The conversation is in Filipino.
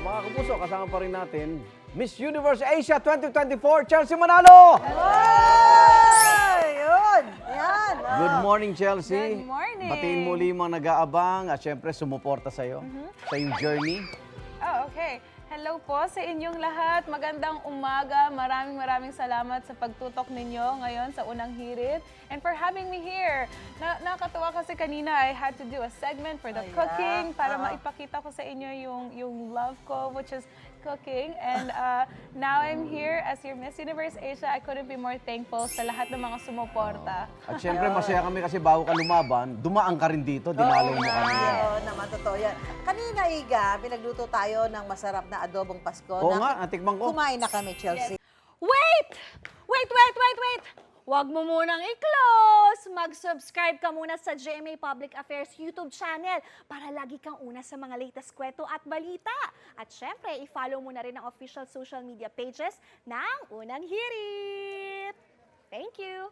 mga kapuso, kasama pa rin natin Miss Universe Asia 2024, Chelsea Manalo! Yun! Yan! Good morning, Chelsea. Good morning. Batiin muli mga nag-aabang at syempre sumuporta sa'yo sa iyong journey. Oh, okay. Hello po sa inyong lahat. Magandang umaga. Maraming salamat sa pagtutok ninyo ngayon sa unang hirit and for having me here. Nakakatuwa kasi kanina I had to do a segment for the cooking para maipakita ko sa inyo yung love ko, which is cooking. And now I'm here as your Miss Universe Asia. I couldn't be more thankful sa lahat ng mga sumuporta. At syempre masaya kami kasi bago ka lumaban, dumaan ka rin dito, dinalaw mo kami. Oo naman, totoo yan. Kanina, Iga, pinagluto tayo ng masarap na adobong Pasko. Oo nga, natikman ko. Kumain na kami, Chelsea. Wait! Huwag mo munang i-close! Mag-subscribe ka muna sa GMA Public Affairs YouTube channel para lagi kang una sa mga latest kwento at balita. At syempre, i-follow mo na rin ang official social media pages ng Unang Hirit. Thank you!